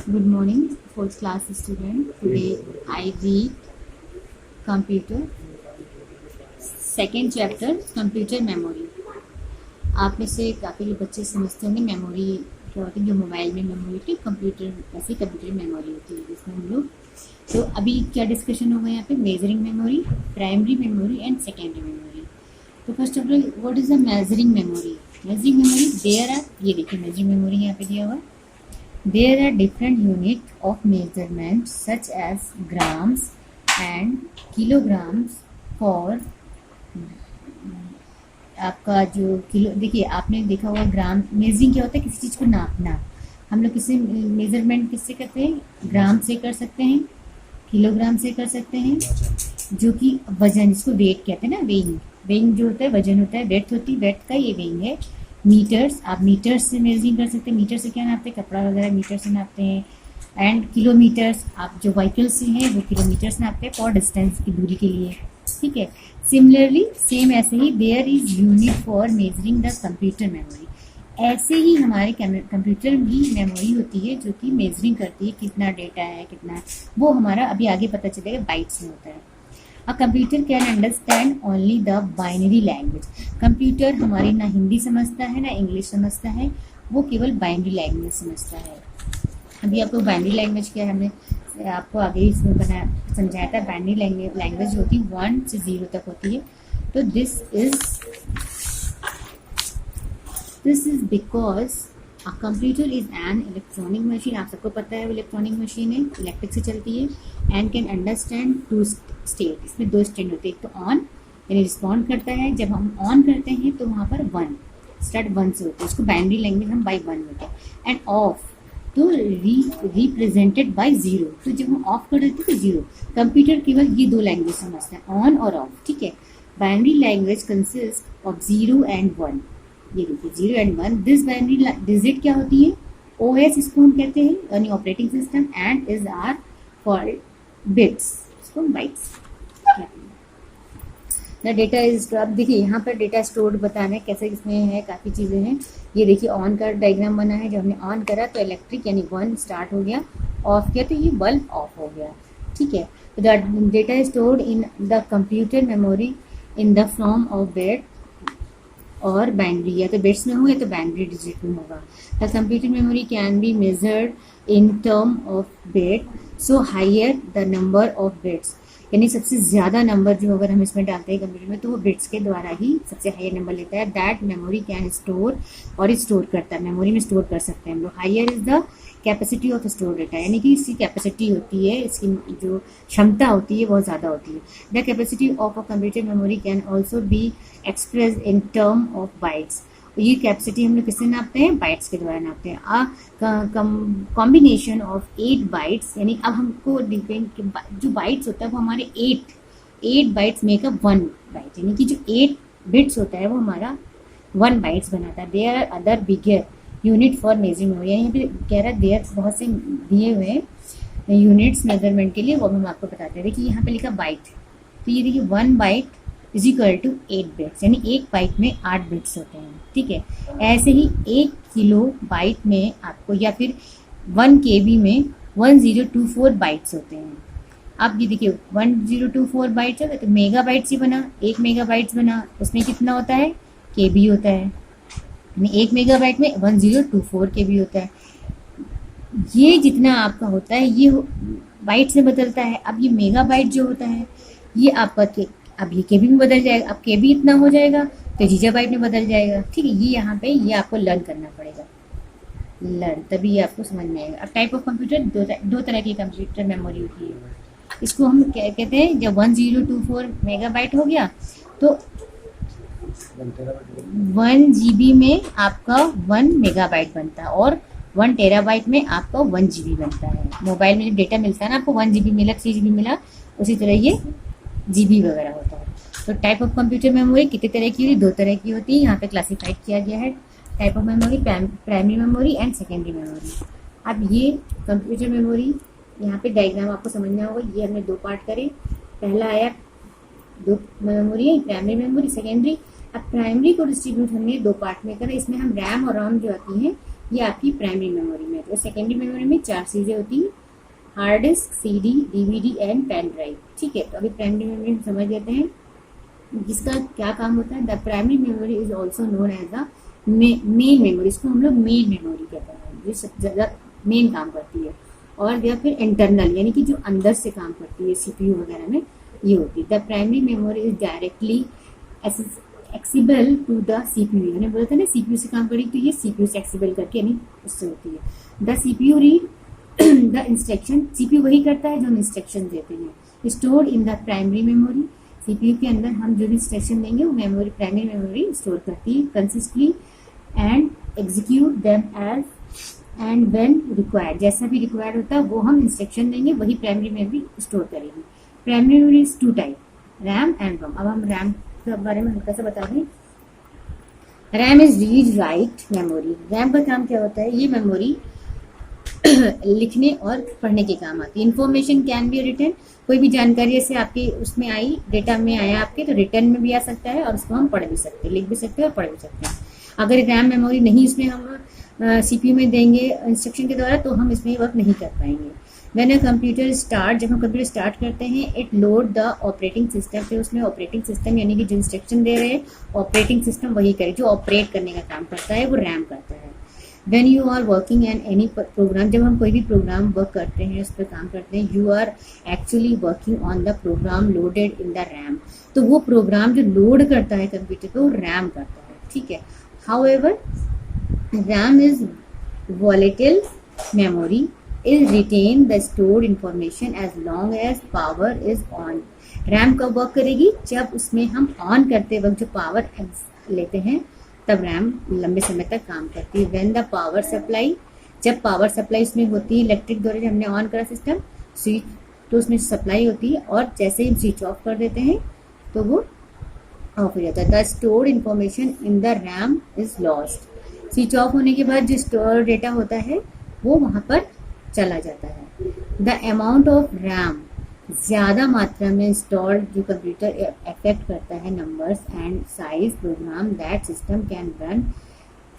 Good morning, fourth class student. Today I read computer second chapter computer memory. आप में से काफ़ी लोग बच्चे समझते होंगे मेमोरी क्या होती है, जो मोबाइल में मेमोरी होती है, कंप्यूटर ऐसी कंप्यूटर मेमोरी होती है जिसमें हम लोग। तो अभी क्या डिस्कशन होगा यहाँ पे, measuring memory, primary memory and secondary memory. तो first of all what is the measuring memory? Measuring memory there are, ये देखिए मेजरिंग मेमोरी यहाँ पे दिया हुआ है। There are different units of measurement such as grams and kilograms for आपका जो किलो, देखिए आपने देखा होगा ग्राम मेजरिंग क्या होता है, किसी चीज़ को नापना। हम लोग किसी मेजरमेंट किससे करते हैं? ग्राम से कर सकते हैं, किलोग्राम से कर सकते हैं, जो कि वजन, जिसको वेट कहते हैं ना, वेइंग। वेइंग जो होता है वजन होता है, वेट होती है, वेट का ये वेइंग है। मीटर्स, आप मीटर्स से मेजरिंग कर सकते हैं। मीटर से क्या नापते हैं? कपड़ा वगैरह मीटर से नापते हैं। एंड किलोमीटर्स, आप जो व्हीकल्स से हैं वो किलोमीटर्स नापते हैं फॉर डिस्टेंस की दूरी के लिए, ठीक है। सिमिलरली सेम ऐसे ही there is unit for measuring the computer memory. ऐसे ही हमारे कंप्यूटर की मेमोरी होती है जो कि मेजरिंग करती है कितना डेटा है, कितना है। वो हमारा अभी आगे पता चलेगा, बाइट्स में होता है। A computer can understand only the binary language. Computer हमारी ना हिंदी समझता है ना इंग्लिश समझता है, वो केवल बाइनरी लैंग्वेज समझता है। अभी आपको बाइनरी लैंग्वेज क्या है, हमने आपको आगे इसमें समझाया था। बाइनरी लैंग्वेज होती है 1 से 0 तक होती है। तो this is because a computer is an electronic machine. आप सबको पता है वो इलेक्ट्रॉनिक मशीन है, इलेक्ट्रिक से चलती है। And can understand two state, इसमें 2 स्टेट होते हैं। एक तो ऑन यानी रिस्पॉन्ड करता है, जब हम ऑन करते हैं तो वहाँ पर 1 स्टार्ट 1 से होता है, उसको बाइनरी लैंग्वेज हम बाई 1 होते हैं। एंड ऑफ तो रिप्रेजेंटेड बाई 0, तो जब हम ऑफ कर देते हैं तो 0। कंप्यूटर केवल ये 2 लैंग्वेज समझता है, ऑन और ऑफ, ठीक है। Binary language consist of 0 and 1। ये देखिए 0 एंड 1। दिस बाइनरी डिजिट क्या होती है? OS इसको हम कहते हैं, यानी operating system. And is are for bits, इसको बाइट्स। द डेटा इज, अब देखिए यहाँ पर डेटा स्टोर बताना है कैसे, इसमें है काफ़ी चीज़ें हैं। ये देखिए ऑन का डायग्राम बना है, जब हमने ऑन करा तो इलेक्ट्रिक यानी 1 स्टार्ट हो गया, ऑफ किया तो ये बल्ब ऑफ हो गया, ठीक है। तो the data is stored in the computer memory in the form of bit और बाइनरी, या तो बिट्स में हो या तो बाइनरी डिजिट में होगा। The computer memory can be measured in term of bit, so higher the number of bits, यानी सबसे ज़्यादा नंबर जो अगर हम इसमें डालते हैं कंप्यूटर में तो वो बिट्स के द्वारा ही सबसे हायर नंबर लेता है। दैट मेमोरी कैन स्टोर, और स्टोर करता है, मेमोरी में स्टोर कर सकते हैं हम लोग। Higher is the capacity of store data, यानी कि इसकी कैपेसिटी होती है, इसकी जो क्षमता होती है बहुत ज़्यादा होती है। The capacity of a computer memory can also be express in term of bytes. ये कैपेसिटी हम लोग किससे नापते हैं? बाइट्स के द्वारा नापते हैं। कॉम्बिनेशन ऑफ 8 बाइट्स, यानी अब हमको डिपेंड, जो बाइट्स होता है वो हमारे 8 बाइट्स मेकअप 1 बाइट, यानी कि जो 8 बिट्स होता है वो हमारा 1 बाइट्स बनाता है। There are other bigger unit for measuring memory, यहाँ पे कह रहा है देयर बहुत से दिए हुए हैं यूनिट्स मेजरमेंट के लिए, वो हम आपको बताते हैं। देखिए यहाँ पे लिखा बाइट, तो ये देखिए 1 byte is equal to 8 bits, यानी एक बाइट में 8 बिट्स होते हैं, ठीक है। ऐसे ही 1 किलो बाइट में आपको, या फिर 1 KB में 1024 बाइट्स होते हैं। अब ये देखिए 1024 बाइट्स है तो मेगा बाइट्स ही बना, 1 मेगा बाइट्स बना, उसमें कितना होता है? KB होता है, यानी 1 मेगा बाइट में 1024 KB होता है। ये जितना आपका होता है ये बाइट्स में बदलता है। अब ये मेगा बाइट जो होता है ये आपका अब ये केबी में बदल जाएगा, अब केबी इतना हो जाएगा तो गीगाबाइट में बदल जाएगा, ठीक है। ये यहाँ पे ये आपको लर्न करना पड़ेगा, लर्न, तभी ये आपको समझ में आएगा। अब टाइप ऑफ कंप्यूटर, दो तरह की कंप्यूटर मेमोरी होती है। इसको हम कहते हैं, जब 1024 मेगाबाइट हो गया तो 1 GB में आपका 1 मेगाबाइट बनता है, और 1 टेराबाइट में आपका 1 GB बनता है। मोबाइल में जब डेटा मिलता है ना, आपको 1 GB मिला, 3 GB मिला, उसी तरह ये GB वगैरह होता है। तो टाइप ऑफ कंप्यूटर मेमोरी कितने तरह की होती है? 2 तरह की होती है, यहाँ पे क्लासिफाइड किया गया है। Type of memory, primary memory and secondary memory. अब ये कंप्यूटर मेमोरी, यहाँ पे डायग्राम आपको समझना होगा। ये हमने 2 पार्ट करे। पहला आया 2 मेमोरी है, प्राइमरी मेमोरी, सेकेंडरी। अब प्राइमरी को डिस्ट्रीब्यूट हमने दो पार्ट में करा, इसमें हम रैम और रोम जो आती हैं ये आपकी प्राइमरी मेमोरी में, तो सेकेंडरी मेमोरी में चार चीजें होती हैं, hard disk, CD, DVD and pen drive. ठीक है, तो अभी प्राइमरी मेमोरी हम समझ लेते हैं जिसका क्या काम होता है। The primary memory is also known as the main memory, इसको हम लोग मेन मेमोरी कहते हैं, जो सबसे ज्यादा मेन काम करती है। और या फिर इंटरनल यानी कि जो अंदर से काम करती है CPU वगैरह में ये होती है। The primary memory is directly accessible to the CPU, मैंने बोला था ना CPU से काम करेगी, तो ये CPU से एक्सेसिबल करके यानी उससे होती है। The CPU read the instruction, CPU वही करता है जो हम इंस्ट्रक्शन देते हैं। Store in the primary memory, CPU के अंदर हम जो भी इंस्ट्रक्शन देंगे वो मेमोरी प्राइमरी मेमोरी स्टोर करती है consistently and execute them as and when required, जैसा भी रिक्वायर्ड होता है वो हम इंस्ट्रक्शन देंगे वही प्राइमरी मेमोरी स्टोर करेगी। Primary memory is two type, RAM and ROM. अब हम रैम के बारे में हल्का सा बता दें। RAM is read write memory, RAM का काम क्या होता है, ये मेमोरी लिखने और पढ़ने के काम आती है। इन्फॉर्मेशन कैन बी रिटन, कोई भी जानकारी ऐसे आपके उसमें आई, डेटा में आया आपके, तो रिटर्न में भी आ सकता है और उसको हम पढ़ भी सकते हैं, लिख भी सकते हैं और पढ़ भी सकते हैं। अगर रैम मेमोरी नहीं इसमें हम CPU में देंगे इंस्ट्रक्शन के द्वारा तो हम इसमें वर्क नहीं कर पाएंगे। व्हेन अ कंप्यूटर स्टार्ट, जब हम कंप्यूटर स्टार्ट करते हैं, it load the operating system, फिर उसमें ऑपरेटिंग सिस्टम यानी कि जो इंस्ट्रक्शन दे रहे हैं ऑपरेटिंग सिस्टम वही करे, जो ऑपरेट करने का काम करता है वो रैम करता है। When you are working in any program, जब हम कोई भी प्रोग्राम वर्क करते हैं उस पर काम करते हैं, you are actually working on the program loaded in the RAM, तो वो प्रोग्राम जो लोड करता है कंप्यूटर पे वो रैम करता है। ठीक है, however RAM is volatile memory, is retain the stored information as long as power is on। RAM कब वर्क करेगी, जब उसमें हम ऑन करते वक्त जो पावर लेते हैं तब रैम लंबे समय तक काम करती है। व्हेन द पावर सप्लाई, जब पावर सप्लाई इसमें होती है इलेक्ट्रिक द्वारा, जब हमने ऑन करा सिस्टम स्विच तो उसमें सप्लाई होती है और जैसे ही हम स्विच ऑफ कर देते हैं तो वो ऑफ हो जाता है। The stored information in the RAM is lost, switch off होने के बाद जो स्टोर डेटा होता है वो वहां पर चला जाता है। द अमाउंट ऑफ रैम, ज्यादा मात्रा में इंस्टॉल्ड जो कंप्यूटर अफेक्ट करता है numbers and size program that system can run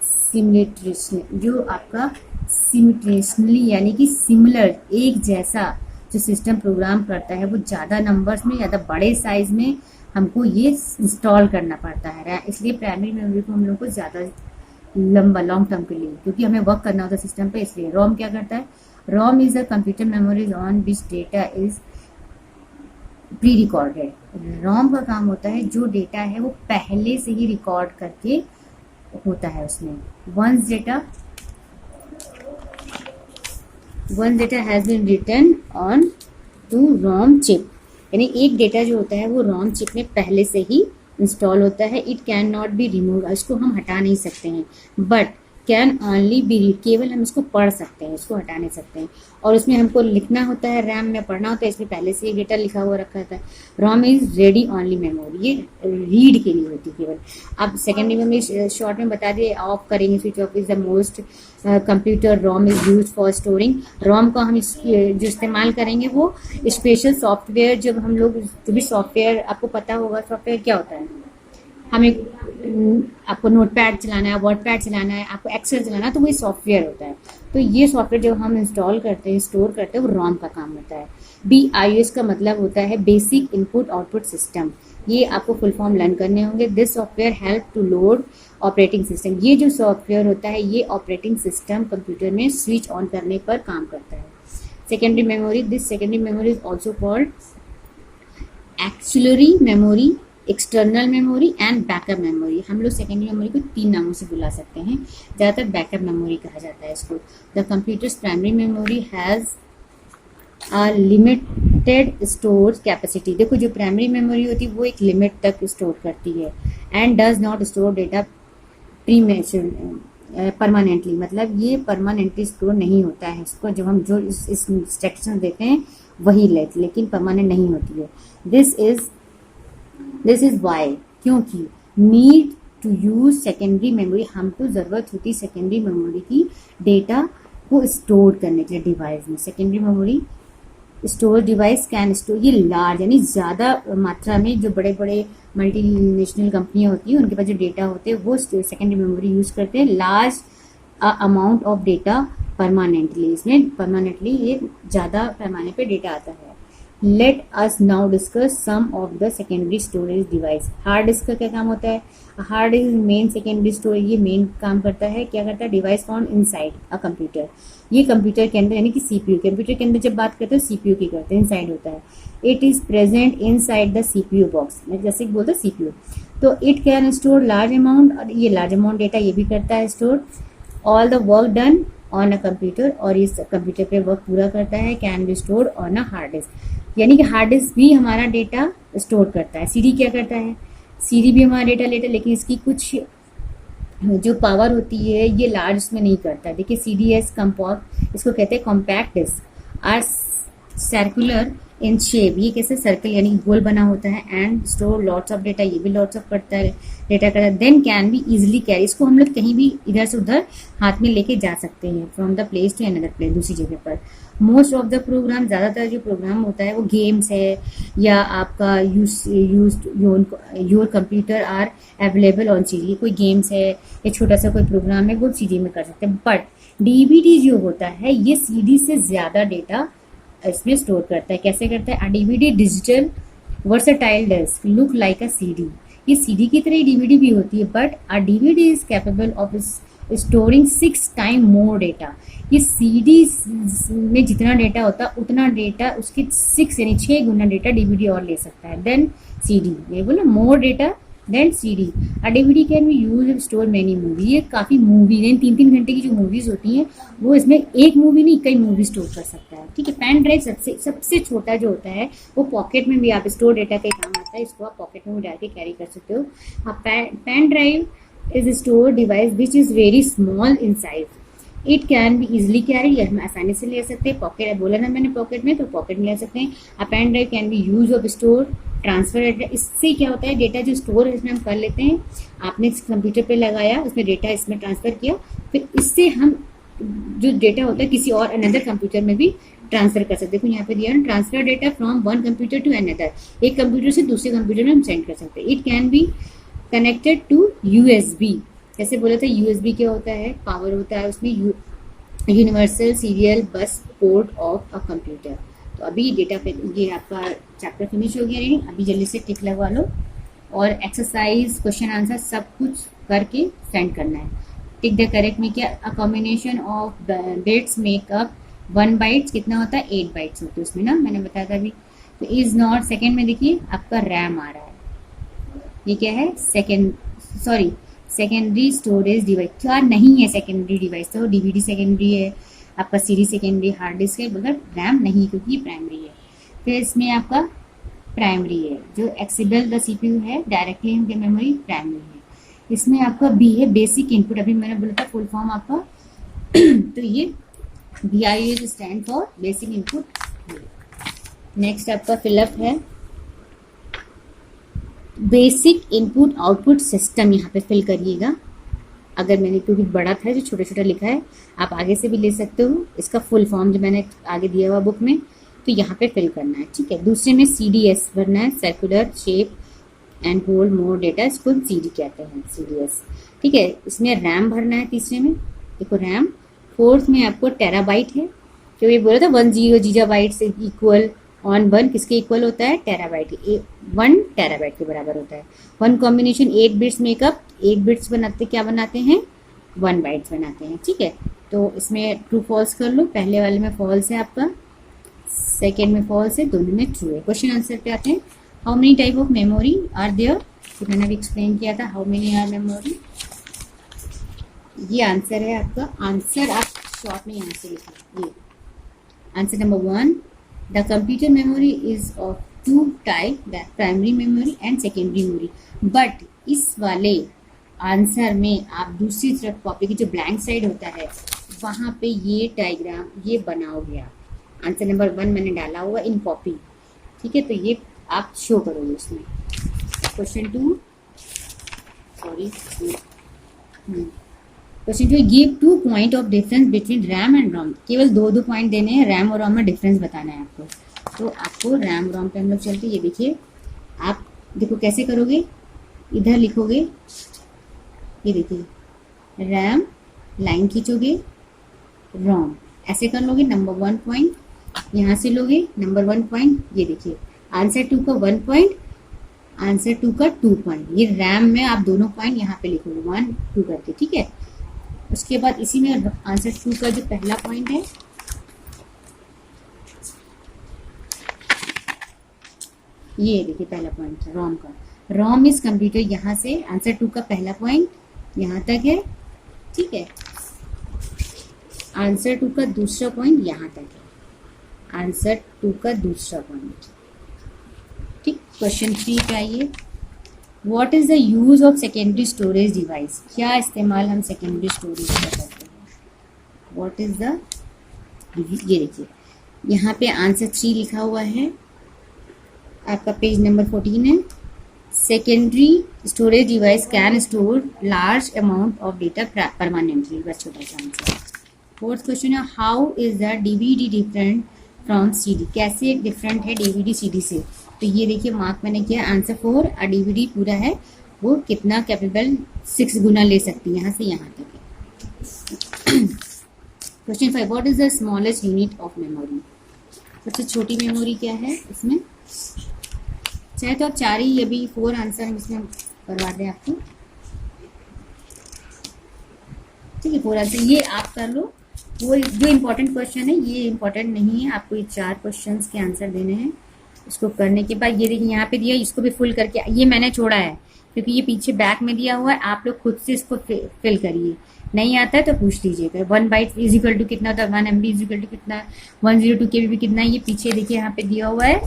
simultaneously, जो आपका सिमुलेटेनियसली यानी कि सिमिलर एक जैसा जो सिस्टम प्रोग्राम करता है वो ज्यादा नंबर्स में, ज्यादा बड़े साइज में हमको ये इंस्टॉल करना पड़ता है। इसलिए प्राइमरी मेमोरी को हम लोग को ज्यादा लंबा लॉन्ग टर्म के लिए, क्योंकि हमें वर्क करना होता है सिस्टम पे, इसलिए। रोम क्या करता है, ROM is a computer memory on which data is pre recorded. ROM का काम होता है जो डेटा है वो पहले से ही रिकॉर्ड करके होता है उसमें। Once data has been written on to ROM chip, यानी एक डेटा जो होता है वो रोम चिप में पहले से ही इंस्टॉल होता है। It can not be remove, इसको हम हटा नहीं सकते हैं, but can only be read, केवल हम इसको पढ़ सकते हैं, इसको हटा नहीं सकते हैं। और उसमें हमको लिखना होता है, रैम में पढ़ना होता है, इसमें पहले से ही डेटा लिखा हुआ रखा था। रोम इज रेडी ओनली मेमोरी, ये रीड के लिए होती है केवल। अब सेकेंडरी मेमोरी शॉर्ट में बता दिए, ऑफ करेंगे, switch off is the most computer ROM is use for storing. ROM का हम जो इस्तेमाल करेंगे वो स्पेशल सॉफ्टवेयर, जब हम लोग जो भी सॉफ्टवेयर, आपको पता होगा सॉफ्टवेयर क्या होता है, हमें आपको नोटपैड चलाना है, वर्डपैड चलाना है, आपको एक्सेल चलाना है, तो वही सॉफ्टवेयर होता है। तो ये सॉफ्टवेयर जब हम इंस्टॉल करते हैं, स्टोर करते हैं, वो रोम का काम होता है। BIOS का मतलब होता है बेसिक इनपुट आउटपुट सिस्टम, ये आपको फुल फॉर्म लर्न करने होंगे। This software help to load operating system, ये जो सॉफ्टवेयर होता है ये ऑपरेटिंग सिस्टम कंप्यूटर में स्विच ऑन करने पर काम करता है। Secondary memory, this secondary memory is also called auxiliary memory, external memory and backup memory. हम लोग सेकेंडरी मेमोरी को 3 नामों से बुला सकते हैं, ज़्यादातर बैकअप मेमोरी कहा जाता है इसको। The computers primary memory has a limited store capacity, देखो जो प्राइमरी मेमोरी होती है वो एक लिमिट तक स्टोर करती है। And does not store data permanently, मतलब ये परमानेंटली स्टोर नहीं होता है, इसको जब हम जो इस इंस्ट्रक्शन देते हैं वही लेकिन परमानेंट नहीं होती है। दिस इज वाई, क्योंकि need to use secondary memory, हमको जरूरत होती सेकेंडरी मेमोरी की डेटा को स्टोर करने के लिए डिवाइस में। Secondary memory store device can store, ये लार्ज यानी ज्यादा मात्रा में जो बड़े बड़े मल्टीनेशनल कंपनियां होती हैं, उनके पास जो डेटा होते हैं वो सेकेंडरी मेमोरी यूज़ करते हैं large amount of data permanently. इसमें परमानेंटली ये ज़्यादा पैमाने पे डेटा आता है। Let us now discuss some of the secondary storage device. Hard disk का क्या काम होता है? Hard disk main secondary storage, ये मेन काम करता है। क्या करता है? Device found inside a computer. ये कंप्यूटर के अंदर, यानी कि सीपीयू, कंप्यूटर के अंदर जब बात करते हैं सीपीयू की करते हैं, इनसाइड होता है। It is present inside the CPU box, मैं जैसे कि बोलते सीपीयू। तो it can store large amount, और ये लार्ज अमाउंट डेटा ये भी करता है store. All the work done on a computer, और इस कंप्यूटर पे वर्क पूरा करता है, can be store on a hard disk. यानी कि हार्ड डिस्क भी हमारा डेटा स्टोर करता है। सीडी क्या करता है? सीडी भी हमारा डेटा लेता है, लेकिन इसकी कुछ जो पावर होती है ये लार्ज में नहीं करता। देखिए CDS कम्पॉक्ट, इसको कहते हैं compact disc, are circular in shape, ये कैसे सर्कल यानी गोल बना होता है, and store lots of data, ये भी लॉट्स ऑफ करता है डेटा करता है। Then can be easily carry, इसको हम लोग कहीं भी इधर से उधर हाथ में लेके जा सकते हैं, from the place to another place, दूसरी जगह पर। मोस्ट ऑफ द प्रोग्राम, ज़्यादातर जो प्रोग्राम होता है वो गेम्स है, या आपका your computer are available on CD, कोई गेम्स है या छोटा सा कोई प्रोग्राम है वो CD में कर सकते हैं। बट DVD जो होता है ये CD से ज़्यादा डेटा इसमें स्टोर करता है। कैसे करता है? DVD digital versatile disc look like a CD, ये CD की तरह DVD भी होती है, but a DVD is capable of storing 6 time more data. ये CD में जितना डेटा होता है उतना डेटा उसके 6 यानी 6 गुना डेटा DVD और ले सकता है देन CD। ये बोला more data then CD। A DVD can be use store many movie, ये काफ़ी मूवी, 3-3 घंटे की जो मूवीज होती हैं वो इसमें एक मूवी नहीं कई मूवी स्टोर कर सकता है। ठीक है। पेन ड्राइव सबसे छोटा जो होता है वो पॉकेट में भी आप स्टोर डेटा के काम आता है, इसको आप पॉकेट में भी डाल के कैरी कर सकते हो। Pen drive is store device which is very small in size, it can be easily carry, हम आसानी से ले सकते हैं। पॉकेट बोला ना मैंने पॉकेट में, तो पॉकेट में ले सकते हैं। A pen drive can be use of store transfer data, इससे क्या होता है डेटा जो स्टोर है इसमें हम कर लेते हैं, आपने कंप्यूटर पे लगाया उसमें डेटा इसमें ट्रांसफर किया, फिर इससे हम जो डेटा होता है किसी और अनदर कंप्यूटर में भी ट्रांसफर कर सकते हैं। देखो यहाँ पे दिया transfer data from one computer to another, एक कंप्यूटर से दूसरे कंप्यूटर में हम सेंड कर सकते हैं। It can be connected to USB, जैसे बोला था USB क्या होता है? पावर होता है उसमें, universal serial bus port of a computer. तो अभी डेटा पे ये आपका चैप्टर फिनिश हो गया रीडिंग। अभी जल्दी से टिक लगवा लो और एक्सरसाइज क्वेश्चन आंसर सब कुछ करके सेंड करना है। टिक द करेक्ट में क्या? A combination of bits makeup 1 bytes कितना होता है? 8 बाइट्स होते हैं उसमें ना, मैंने बताया था अभी। तो इज नॉट, सेकेंड में देखिए आपका रैम आ रहा है, ये क्या है? Secondary storage device. क्या नहीं है सेकेंडरी डिवाइस? तो DVD सेकेंडरी है, आपका CD सेकेंडरी, हार्ड डिस्क है, मगर रैम नहीं क्योंकि प्राइमरी है। फिर इसमें आपका प्राइमरी है, जो एक्सेबल द CPU है डायरेक्टली इन मेमोरी, प्राइमरी है। इसमें आपका B है बेसिक इनपुट, अभी मैंने बोला था फुल फॉर्म आपका तो ये BIS stand for basic input. Next आपका फिलअप है बेसिक इनपुट आउटपुट सिस्टम, यहाँ पे फिल करिएगा। अगर मैंने क्योंकि बड़ा था जो छोटा छोटा लिखा है, आप आगे से भी ले सकते हो। इसका फुल फॉर्म जो मैंने आगे दिया हुआ बुक में, तो यहाँ पे फिल करना है। ठीक है। दूसरे में CDS भरना है, circular shape and hold more data, इसको CD कहते हैं, CDS। ठीक है। इसमें रैम भरना है तीसरे में, देखो रैम। फोर्थ में आपको टेराबाइट है, जो ये बोला था 10 गीगाबाइट से इक्वल ऑन 1 किसके इक्वल होता है? टेराबाइट, 1 टेराबाइट के बराबर होता है। 1 कॉम्बिनेशन 8 बिट्स मेकअप, 8 बिट्स बनाते क्या बनाते हैं? 1 बाइट्स बनाते हैं। ठीक है। तो इसमें ट्रू फॉल्स कर लो, पहले वाले में फॉल्स है आपका, सेकेंड में फॉल्स है, दोनों में ट्रू है। क्वेश्चन आंसर पे आते हैं। How many type of memory are there? तो मैंने अभी एक्सप्लेन किया था हाउ मेनी आर मेमोरी, ये आंसर है आपका। आंसर आप शॉर्ट में यहाँ से लिखिए। ये answer number 1, the computer memory is of 2 type, that primary memory and secondary memory. But इस वाले आंसर में आप दूसरी तरफ कॉपी की जो ब्लैंक साइड होता है वहाँ पे ये डायग्राम ये बनाओगे आप। आंसर नंबर 1 मैंने डाला हुआ इन कॉपी। ठीक है। तो ये आप शो करोगे उसमें। Question 2, question 2, give 2 point of difference between RAM and ROM. केवल 2 पॉइंट देने हैं, रैम और रोम में डिफरेंस बताना है आपको। तो आपको रैम रोम पे हम लोग चलते, ये देखिए आप देखो कैसे करोगे, इधर लिखोगे, ये देखिए रैम, लाइन खींचोगे, रोम, ऐसे कर लोगे। नंबर 1 पॉइंट यहाँ से लोगे, नंबर 1 पॉइंट, ये देखिए आंसर 2 का 1 पॉइंट, आंसर 2 का 2 पॉइंट। ये रैम में आप दोनों पॉइंट यहाँ पे लिखोगे 1 2 करके, ठीक है। उसके बाद इसी में आंसर 2 का जो पहला पॉइंट है, ये देखिए पहला पॉइंट है रोम का। रोम इज कंप्यूटर, यहाँ से आंसर 2 का पहला पॉइंट यहाँ तक है, ठीक है। आंसर 2 का दूसरा पॉइंट यहाँ तक है, आंसर 2 का दूसरा पॉइंट, ठीक। क्वेश्चन 3 पे आइए। What is the use of secondary storage device, क्या इस्तेमाल हम सेकेंडरी स्टोरेज का करते हैं। व्हाट इज द, ये देखिए यहाँ पे आंसर 3 लिखा हुआ है, आपका पेज नंबर 14 है। Secondary storage device can store large amount of data permanently, बस छोटा सा आंसर। फोर्थ क्वेश्चन है, how is the DVD different from CD, कैसे डिफरेंट है डीवीडी सीडी से। तो ये देखिए मार्क मैंने किया, आंसर 4। और डीवीडी पूरा है वो कितना कैपेबल, 6 गुना ले सकती है, यहाँ से यहाँ तक है। Question 5, what is the smallest unit of memory, सबसे छोटी मेमोरी क्या है इसमें। चाहे तो आप 4 ही, अभी 4 आंसर हम इसमें करवा दें आपको, ठीक है। 4 आंसर ये आप कर लो, वो जो इम्पोर्टेंट क्वेश्चन है ये इम्पोर्टेंट नहीं है, आपको ये 4 क्वेश्चंस के आंसर देने हैं। इसको करने के बाद ये देखिए यहाँ पे दिया, इसको भी फुल करके, ये मैंने छोड़ा है क्योंकि ये पीछे बैक में दिया हुआ है, आप लोग खुद से इसको फिल करिए। नहीं आता है तो पूछ लीजिएगा। 1 बाइट इज इक्वल टू कितना होता है, 1 MB इज इक्वल टू कितना, 102 KB कितना है, ये पीछे देखिए यहाँ पे दिया हुआ है,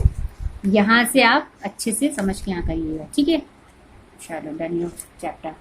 यहाँ से आप अच्छे से समझ के यहाँ करिएगा, ठीक है। चलो डन योर चैप्टर।